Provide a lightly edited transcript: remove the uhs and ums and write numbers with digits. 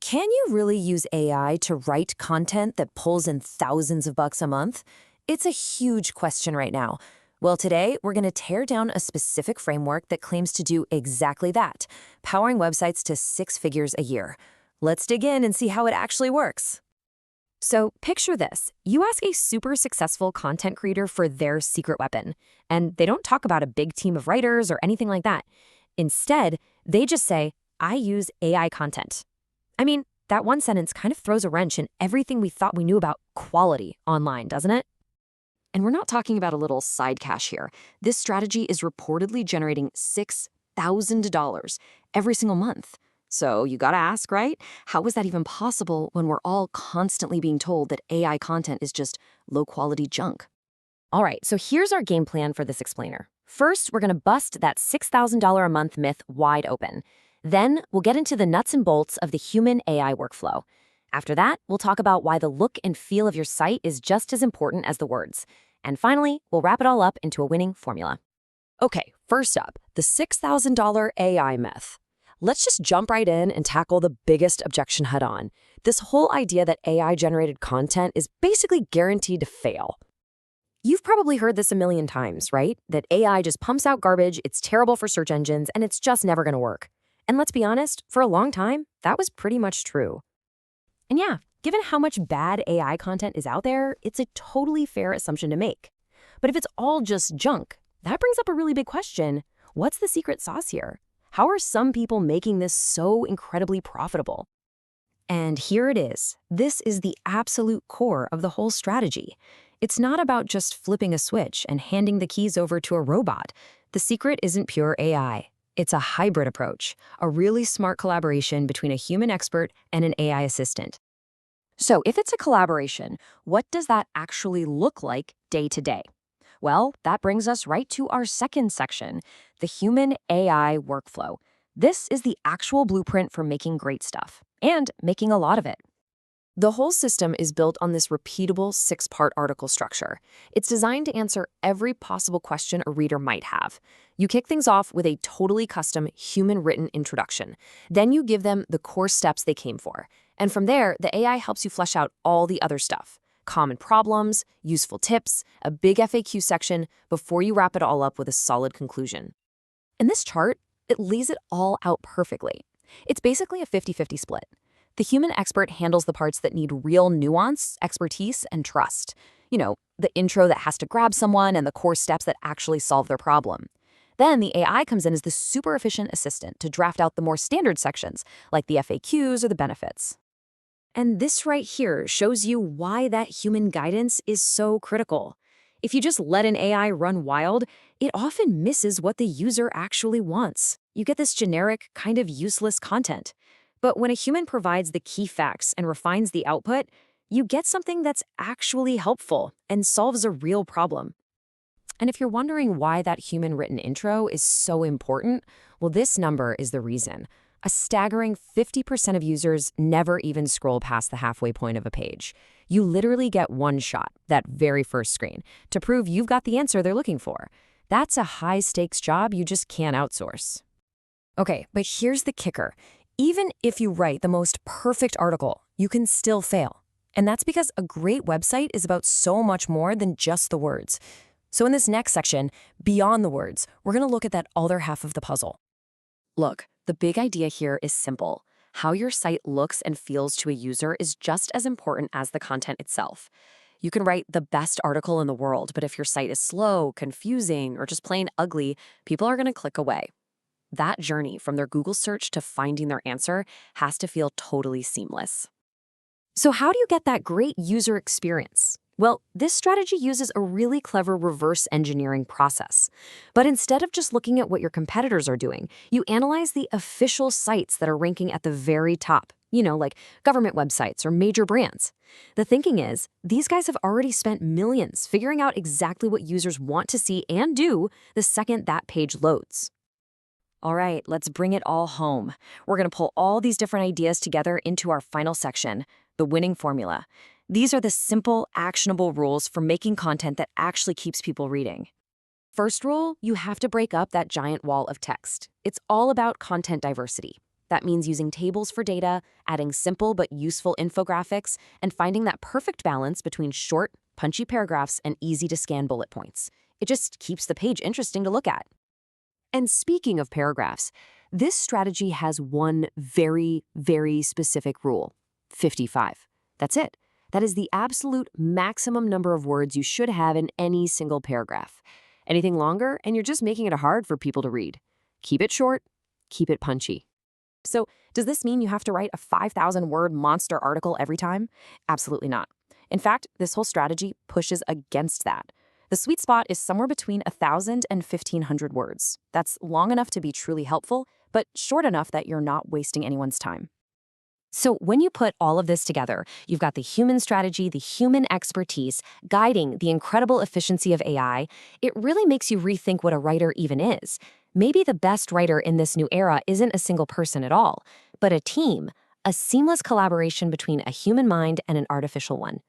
Can you really use AI to write content that pulls in thousands of bucks a month? It's a huge question right now. Well, today we're going to tear down a specific framework that claims to do exactly that, powering websites to six figures a year. Let's dig in and see how it actually works. So picture this. You ask a super successful content creator for their secret weapon, and they don't talk about a big team of writers or anything like that. Instead, they just say, I use AI content. I mean, that one sentence kind of throws a wrench in everything we thought we knew about quality online, doesn't it? And we're not talking about a little side cash here. This strategy is reportedly generating $6,000 every single month. So you gotta ask, right? How is that even possible when we're all constantly being told that AI content is just low-quality junk? All right, so here's our game plan for this explainer. First, we're gonna bust that $6,000 a month myth wide open. Then we'll get into the nuts and bolts of the human AI workflow. After that, we'll talk about why the look and feel of your site is just as important as the words. And finally, we'll wrap it all up into a winning formula. Okay, first up, the $6,000 AI myth. Let's just jump right in and tackle the biggest objection head on. This whole idea that AI-generated content is basically guaranteed to fail. You've probably heard this a million times, right? That AI just pumps out garbage, it's terrible for search engines, and it's just never gonna work. And let's be honest, for a long time, that was pretty much true. And yeah, given how much bad AI content is out there, it's a totally fair assumption to make. But if it's all just junk, that brings up a really big question. What's the secret sauce here? How are some people making this so incredibly profitable? And here it is. This is the absolute core of the whole strategy. It's not about just flipping a switch and handing the keys over to a robot. The secret isn't pure AI. It's a hybrid approach, a really smart collaboration between a human expert and an AI assistant. So if it's a collaboration, what does that actually look like day to day? Well, that brings us right to our second section, the human AI workflow. This is the actual blueprint for making great stuff, and making a lot of it. The whole system is built on this repeatable six-part article structure. It's designed to answer every possible question a reader might have. You kick things off with a totally custom human-written introduction. Then you give them the core steps they came for. And from there, the AI helps you flesh out all the other stuff. Common problems, useful tips, a big FAQ section before you wrap it all up with a solid conclusion. And this chart, it lays it all out perfectly. It's basically a 50-50 split. The human expert handles the parts that need real nuance, expertise, and trust. You know, the intro that has to grab someone and the core steps that actually solve their problem. Then the AI comes in as the super efficient assistant to draft out the more standard sections, like the FAQs or the benefits. And this right here shows you why that human guidance is so critical. If you just let an AI run wild, it often misses what the user actually wants. You get this generic, kind of useless content. But when a human provides the key facts and refines the output, you get something that's actually helpful and solves a real problem. And if you're wondering why that human-written intro is so important, well, this number is the reason. A staggering 50% of users never even scroll past the halfway point of a page. You literally get one shot, that very first screen, to prove you've got the answer they're looking for. That's a high-stakes job you just can't outsource. Okay, but here's the kicker. Even if you write the most perfect article, you can still fail. And that's because a great website is about so much more than just the words. So in this next section, beyond the words, we're going to look at that other half of the puzzle. Look, the big idea here is simple. How your site looks and feels to a user is just as important as the content itself. You can write the best article in the world, but if your site is slow, confusing, or just plain ugly, people are going to click away. That journey from their Google search to finding their answer has to feel totally seamless. So how do you get that great user experience? Well, this strategy uses a really clever reverse engineering process. But instead of just looking at what your competitors are doing, you analyze the official sites that are ranking at the very top, like government websites or major brands. The thinking is, these guys have already spent millions figuring out exactly what users want to see and do the second that page loads. All right, let's bring it all home. We're going to pull all these different ideas together into our final section, the winning formula. These are the simple, actionable rules for making content that actually keeps people reading. First rule, you have to break up that giant wall of text. It's all about content diversity. That means using tables for data, adding simple but useful infographics, and finding that perfect balance between short, punchy paragraphs and easy-to-scan bullet points. It just keeps the page interesting to look at. And speaking of paragraphs, this strategy has one very, very specific rule: 55. That's it. That is the absolute maximum number of words you should have in any single paragraph. Anything longer, and you're just making it hard for people to read. Keep it short, keep it punchy. So, does this mean you have to write a 5,000-word monster article every time? Absolutely not. In fact, this whole strategy pushes against that. The sweet spot is somewhere between 1,000 and 1,500 words. That's long enough to be truly helpful, but short enough that you're not wasting anyone's time. So when you put all of this together, you've got the human strategy, the human expertise, guiding the incredible efficiency of AI. It really makes you rethink what a writer even is. Maybe the best writer in this new era isn't a single person at all, but a team, a seamless collaboration between a human mind and an artificial one.